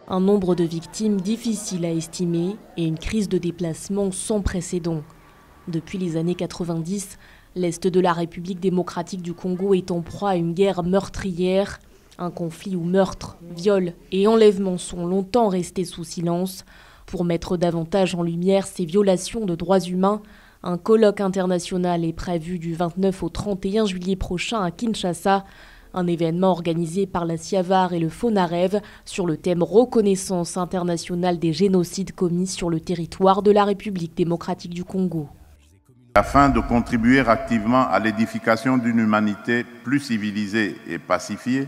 Un nombre de victimes difficile à estimer et une crise de déplacement sans précédent. Depuis les années 90, l'Est de la République démocratique du Congo est en proie à une guerre meurtrière. Un conflit où meurtres, viols et enlèvements sont longtemps restés sous silence. Pour mettre davantage en lumière ces violations de droits humains, un colloque international est prévu du 29 au 31 juillet prochain à Kinshasa. Un événement organisé par la CIAVAR et le FONAREV sur le thème reconnaissance internationale des génocides commis sur le territoire de la République démocratique du Congo. Afin de contribuer activement à l'édification d'une humanité plus civilisée et pacifiée,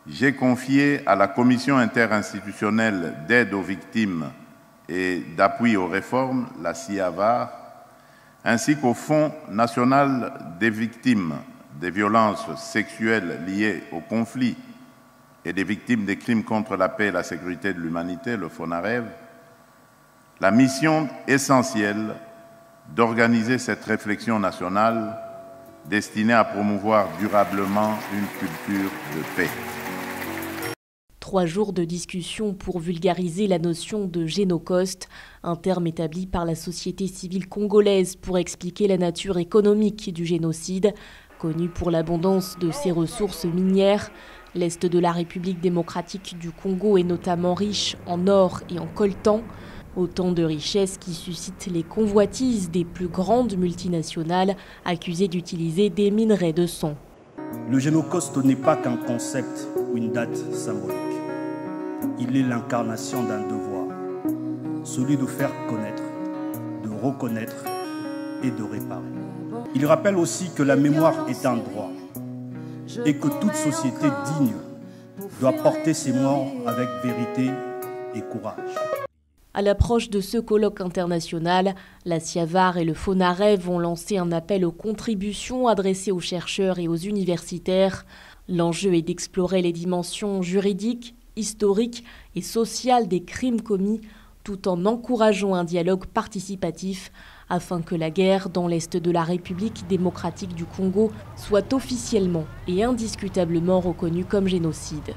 j'ai confié à la Commission interinstitutionnelle d'aide aux victimes et d'appui aux réformes, la CIAVAR, ainsi qu'au Fonds national des victimes des violences sexuelles liées au conflit et des victimes des crimes contre la paix et la sécurité de l'humanité, le FONAREV, la mission essentielle d'organiser cette réflexion nationale destinée à promouvoir durablement une culture de paix. 3 jours de discussion pour vulgariser la notion de génocide, un terme établi par la société civile congolaise pour expliquer la nature économique du génocide. Connu pour l'abondance de ses ressources minières, l'Est de la République démocratique du Congo est notamment riche en or et en coltan. Autant de richesses qui suscitent les convoitises des plus grandes multinationales accusées d'utiliser des minerais de sang. Le génocide n'est pas qu'un concept ou une date symbolique. Il est l'incarnation d'un devoir, celui de faire connaître, de reconnaître et de réparer. Il rappelle aussi que la mémoire est un droit et que toute société digne doit porter ses morts avec vérité et courage. À l'approche de ce colloque international, la CIAVAR et le FONAREV vont lancer un appel aux contributions adressées aux chercheurs et aux universitaires. L'enjeu est d'explorer les dimensions juridiques, historiques et sociales des crimes commis, tout en encourageant un dialogue participatif afin que la guerre dans l'Est de la République démocratique du Congo soit officiellement et indiscutablement reconnue comme génocide.